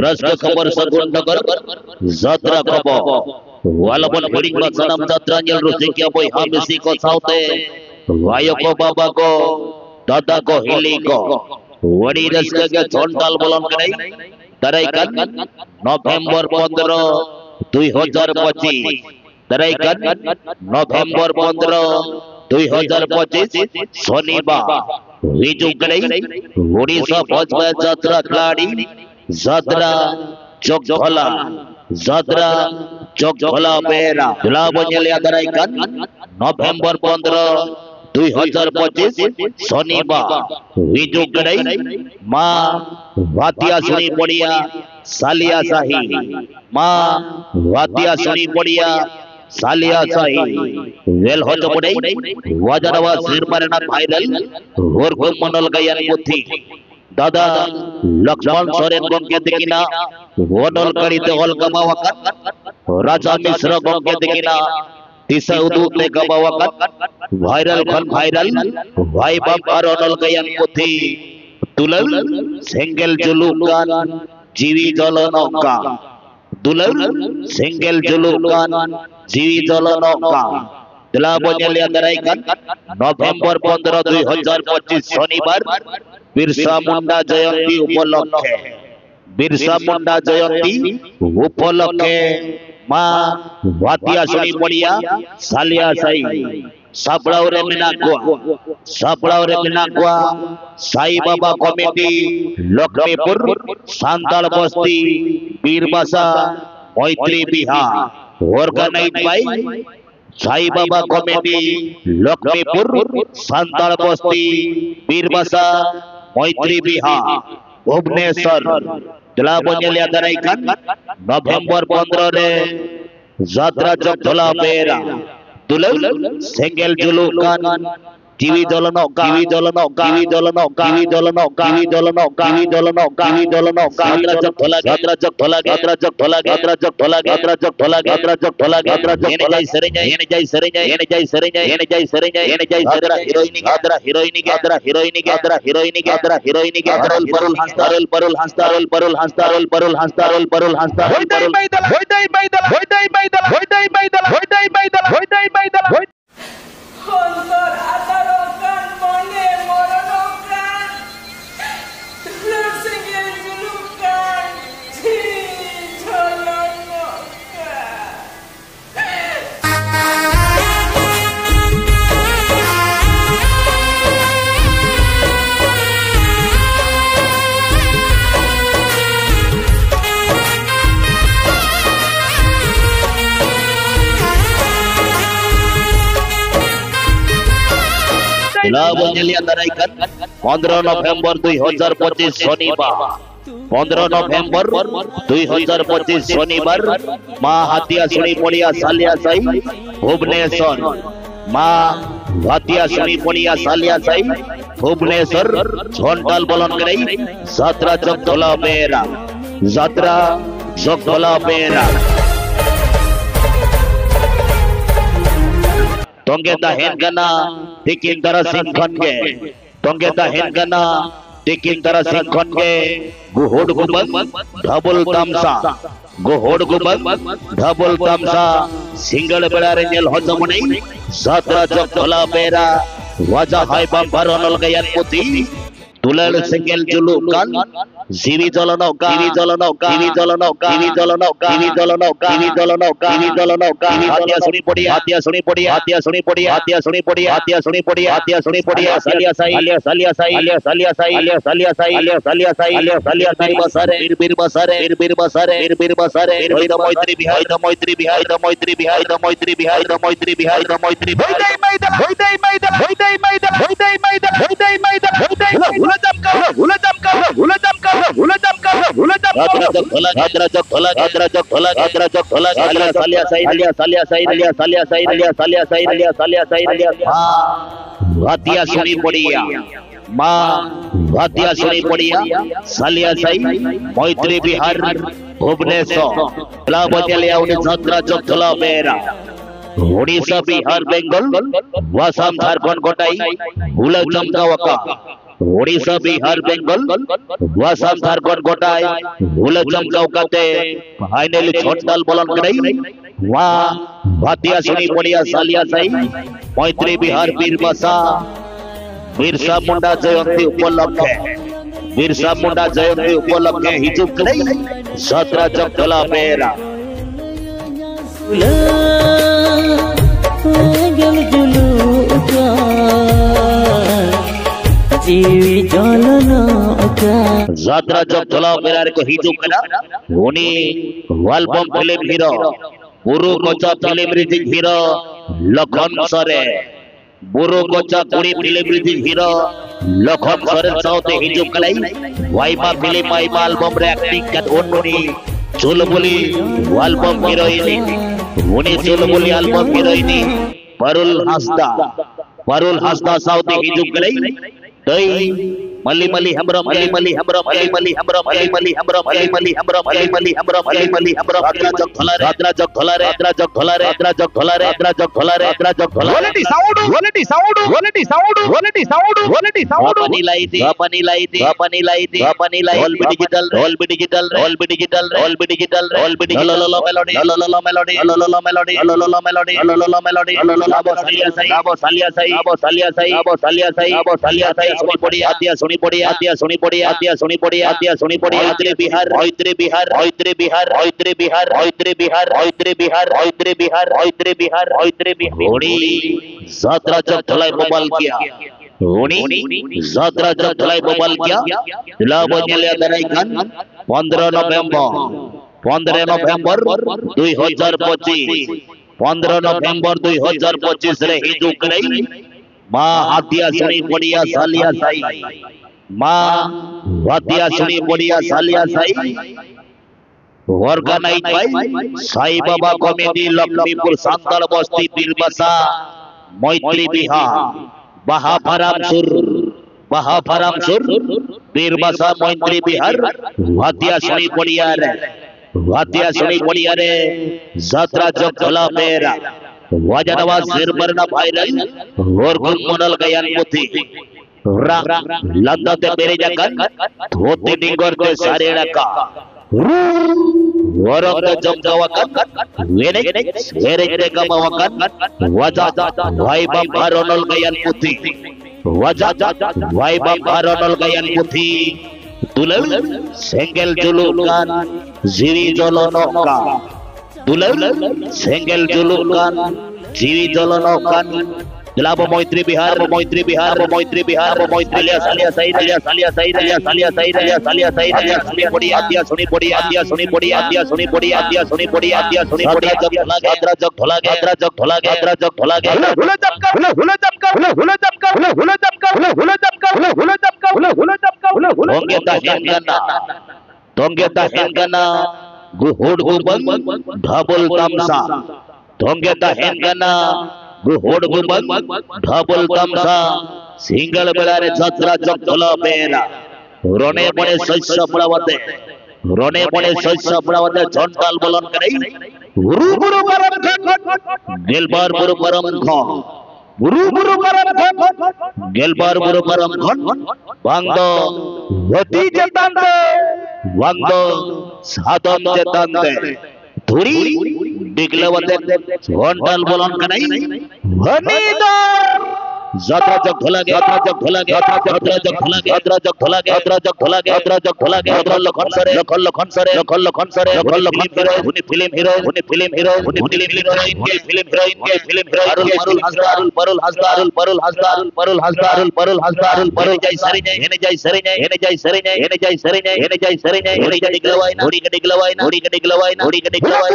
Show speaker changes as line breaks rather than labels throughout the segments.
रस के खबर सगुन नगर जात्रा खबर वालापन हिडिंग सनम जात्रा जल रुसि क्या बोई हामिसी को साउते वायो को बाबा को दादा को हिली को वडी रस के छोंटाल बोलन करे तरैकन नवंबर 15 2025 तरैकन नवंबर 15 2025 शनिवार हिजू करे ओडिशा भोजपुर जात्रा खिलाड़ी जात्रा चौकधोला बेरा जिला बंजलिया तरैकन नवंबर 15 2025 शनिवार हिजू करे मां वातिया सुनी पड़िया सालिया शाही मां वातिया सुनी पड़िया सालिया शाही वेल हो तो पड़े वजनवा सिर मरना वायरल और को मनल गयन बुद्धि दादा लक्ष्मण सोरेन गंगे दिकिना वनल करीते हल कमावकत राजा मिश्र गंगे दिकिना तिसा उदुते कमावकत वायरल खन वायरल भाई बाप अरनल गयन बुद्धि तुलल सेंगल जुलुकान जीवी जलनौका दुलल सेंगल जुलुकान जीवी जलनौका जिला बंजलिया तरैकन नवंबर 15 2025 शनिवार बिरसा मुंडा जयंती उपलक्षे बिरसा मुंडा जयंती उपलक्षे मां वातिया सुनी पड़िया सालिया साई सापड़ावरे मिनाकुआ साई बाबा कमिटी लक्ष्मीपुर सांताल बस्ती बीरबासा मैत्री Bihar organise by Sai Baba committee Laxmipur Santal बस्ती बीरबासा मैत्री बिहार भुवनेश्वर जिला बंजलिया तरैकन नवंबर 15 रे जात्रा चौकधोला बेरा दुलल सेंगल जुलुकान जीवी जलनौका यात्रा चौकधोला जिला बंजलिया तरैकन 15 नवंबर 2025 शनिवार 15 नवंबर 2025 शनिवार मां हातिया सुनी पड़िया सालिया साई भुवनेश्वर मां हातिया सुनी पड़िया सालिया साई भुवनेश्वर छोंटाल बोलन करे जात्रा चौकधोला बेरा तोंगे दा हेनगना टिकिन दरा सिंह खनगे तोंगे दा हेनगना टिकिन दरा सिंह खनगे गुहोड गुबन डबल तामसा सिंगल बेड़ा रे नेल हजमनै जात्रा चौकधोला बेरा वाजा हाय बम्पर अनल गयन पुती तुलल सिंगल जुलुकान जीवी जलनौका हातिया सुनी पड़िया सालिया साई बीर बसारे मैत्री वातिया सुनी पड़िया सालिया साई मैत्री बिहार भुवनेश्वर जात्रा चौकधोला बेरा ओडिशा बिहार बेंगल वासाम झारखंड गोटाई भूल चमकावका उड़ीसा बिहार बेंगल वासाम झारखंड गोटाय भूले चमकाव काते फाइनली छोटल बलन कराई वा भातिया सुनी पड़िया सालिया साई मैत्री बिहार बिरसा मुंडा जयंती उपलक्षे बिरसा मुंडा जयंती उपलक्षे हिजुक कराई 17 जगतला पेरा जात्रा जगतला पेरा को हिजुक करा उनी वालबम फिल्म हीरो बुरु कोचा फिल्म रिजिक हीरो लखन सरे बुरु कोचा कुड़ी फिल्म रिजिक हीरो लखन सरे साउथ हिजुक कलाई वाइमा फिल्म वाइमा एल्बम रे एक्टिंग कत ओनुनी चुलबुली एल्बम हीरोइन उनी चुलबुली एल्बम हीरोइन परुल हस्ता साउथ हिजुक कलाई दई मली मली हमरो मली मली हमरो मली मली हमरो मली मली हमरो मली मली हमरो मली मली हमरो मली मली हमरो यात्रा जग खोला रे यात्रा जग खोला रे यात्रा जग खोला रे यात्रा जग खोला रे यात्रा जग खोला रे यात्रा जग खोला quality sound quality sound quality sound quality sound quality sound अपनी लाई दे अपनी लाई दे अपनी लाई दे अपनी लाई all be digital all be digital all be digital all be digital all be digital लो मेलोडी लो मेलोडी लो मेलोडी लो मेलोडी लो मेलोडी आबो सालिया साई आबो सालिया साई आबो सालिया साई आबो सालिया साई आबो सालिया साई सुनी पड़ी आतिया सुनी पड़ी आतिया सुनी पड़ी आतिया सुनी पड़ी आतिया सुनी पड़ी मैत्री बिहार मैत्री बिहार मैत्री बिहार मैत्री बिहार मैत्री बिहार मैत्री बिहार मैत्री बिहार मैत्री बिहार मैत्री बिहार होड़ी 17 जगतला मोबाइल किया होड़ी 17 जगतला मोबाइल किया दिला बजले दराइखान 15 नवंबर 2025 15 नवंबर 2025 रे हिजू कराई मां हाथिया सुनी पड़िया सालिया साई मां हाथिया सुनी पड़िया सालिया Sai organise by Sai Baba committee Laxmipur सांतल बस्ती पीरबसा मैत्री बिहार बाहाफारामसुर पीरबसा मैत्री बिहार हाथिया सुनी पड़िया रे जात्रा जगतला पेरा वजनवा सिरबरना वायरल और गुनमुनल गयान पुथी लद्दते बेरे जगन धोती निंगरते सारेड़ा का वरंग जमगावकन वेरे गमावकन वजा वाइबा बारोनल गयान पुथी वजा वाइबा बारोनल गयान पुथी तुलल सेंगल जुलुकान जीवी जलनोका तुलल सेंगल जुलुकान जीवी जलनोकान दिलाबो मैत्री बिहार मैत्री बिहार मैत्री बिहार मैत्री लिया सालिया साई लिया सालिया साई लिया सालिया साई लिया सालिया साई लिया सुनी पड़ी आतिया सुनी पड़ी आतिया सुनी पड़ी आतिया सुनी पड़ी आतिया सुनी पड़ी आतिया सुनी पड़ी यात्रा जग ढोला यात्रा जग ढोला यात्रा जग ढोला हुले जब कर हुले जब कर हुले जब कर हुले जब कर हुले जब कर हुले जब कर हुले जब कर तोंगे ता हेंगना गुहोड गुबन ढबल तमसा तोंगे ता हेंगना गुहोड गुबन ढबल तमसा सिंगल बेलारे जात्रा जगतला पेरा रणे बने शस्य पड़ावते झंटाल बलन कराई गुरु गुरु परम गेलबार गुरु परम खो गुरु गुरु परम गेलबार गुरु परम खन बांगदो गति जतांदे वांगदो साधन जतांदे धुरी डिगलवते झंटाल बलन कराई भनीदर जात्रा जग ढोला यात्रा जग ढोला यात्रा जग ढोला यात्रा जग ढोला यात्रा जग ढोला यात्रा जग ढोला यात्रा लखन सरे लखन लखन सरे लखन लखन सरे लखन लखन हीरो उनी फिल्म हीरो उनी फिल्म हीरो उनी फिल्म हीरोइन के फिल्म हीरोइन के फिल्म हीरो अरुल हस्तारुल परुल हस्तारुल परुल हस्तारुल परुल हस्तारुल परुल हस्तारुल परुल जाई सरी ने हेने जाई सरी ने हेने जाई सरी ने हेने जाई सरी ने हेने जाई सरी ने हेने जाई डिगलवाई नोड़ी के डिगलवाई नोड़ी के डिगलवाई नोड़ी के डिगलवाई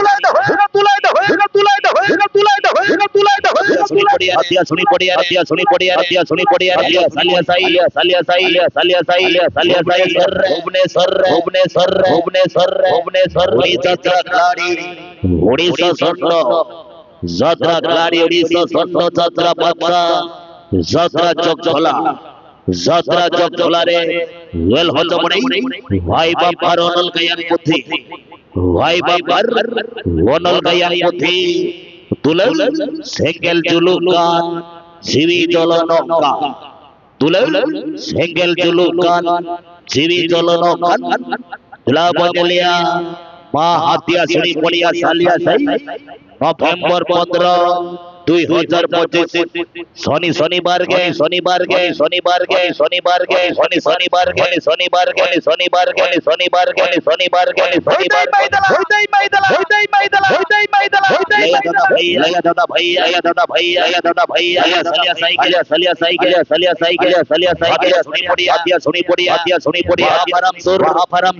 हेना तुलाई दो हेना तुलाई दो हेना तुलाई दो हेना तुलाई दो सुनी पड़िया हतिया सुनी पड़िया हतिया सुनी पड़िया हतिया सुनी पड़िया हतिया सालिया साई लिया सालिया साई लिया सालिया साई लिया सालिया साई भुवनेश्वर भुवनेश्वर भुवनेश्वर भुवनेश्वर उड़ीसा खिलाड़ी उड़ीसा स्वर्ण जात्रा खिलाड़ी उड़ीसा स्वर्ण जात्रा पत्रा जात्रा जगतला रे वेल होतो मणि भाई बापर ओनल गयान बुद्धि भाई बापर ओनल गयान बुद्धि तुलल सेंगल जुलुकान जीवी जलनोका Tulal Senggel julukan Jiwi jolonokan Dula Bonjelia Mahathir Suri Podia Salia Sai November 15 2025 শনিবার গে দাদা ভাইয়া সালিয়া সাইকেল শুনি পড়িয়া হাফারাম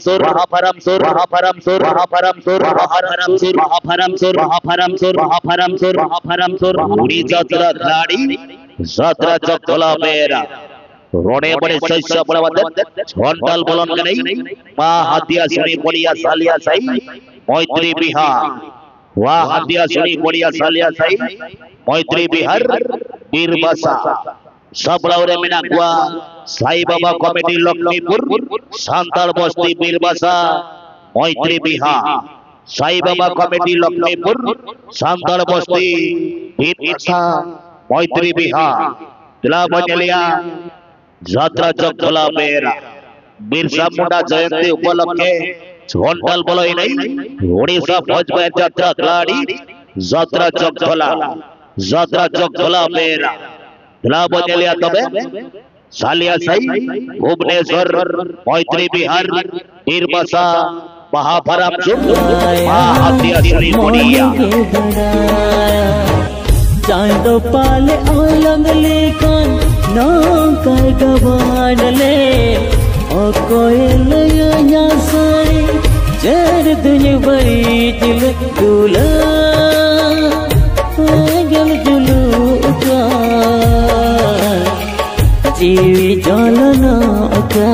সুর उड़ी जात्रा खिलाड़ी जात्रा चौथला मेरा रोने बड़े शैष्य बड़े झंडल बोलन गई मां हाथिया सुनी पड़िया सालिया साई मैत्री बिहार वाह हाथिया सुनी पड़िया सालिया साई मैत्री बिहार बीरबसा सब लाउरे मेना गुआ साई बाबा कमेटी लक्ष्मीपुर सांताल बस्ती बीरबसा मैत्री बिहार साई बाबा कमेटी लक्ष्मीपुर सांताल बस्ती बीरबसा मैत्री बिहार जिला बंजलिया जात्रा चौथला मेरा बिरसा मुंडा जयंती उपलक्षे झंडल बोलई नहीं ओडिशा फौजबाई जात्रा खिलाड़ी जात्रा चौथला मेरा जिला बंजलिया तबे सालिया साई भुवनेश्वर मैत्री बिहार बीरबसा महाफराम चांद पाले अलग लेकन नौकर गवाडले ओ कोयल या सारे चर दुन बड़ी दिल दूला गल जुलू का जीवी जलना का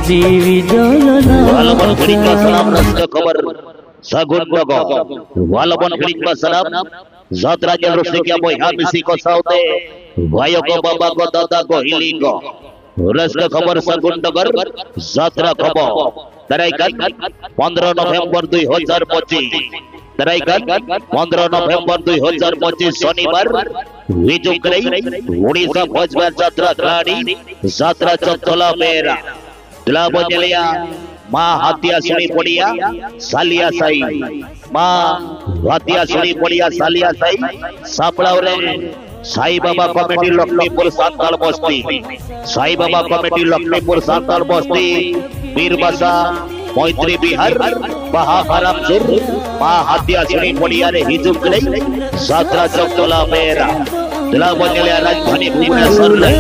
जीवी जलना वालबन खिड़की का सलाम रस्त खबर सगुन बगो वालबन खिड़की का सलाम जात्रा जल रुसे क्या बोई हामिसी को साउते भाइयों को बाबा को दादा को हिली को रस्त खबर सगुन नगर जात्रा खबर तराइकन 15 नवंबर 2025 तराइकन 15 नवंबर 2025 शनिवार विजुक रही उड़ीसा फौजबाई जात्रा खिलाड़ी जात्रा चौथला मेरा जिला बंजलिया मां हाथिया सुनी पड़िया सालिया साई मां हाथिया सुनी पड़िया सालिया साई सापड़ावरे साई बाबा कमेटी लक्ष्मीपुर सांताल बस्ती साई बाबा कमेटी लक्ष्मीपुर सांताल बस्ती बीरबसा मैत्री बिहार महाफराम सुर मां हाथिया सुनी पड़िया रे हिजुक रे जात्रा चौथला मेरा जिला बंजलिया राजधानी भुवनेश्वर रे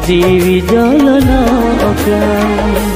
जीवी जलना का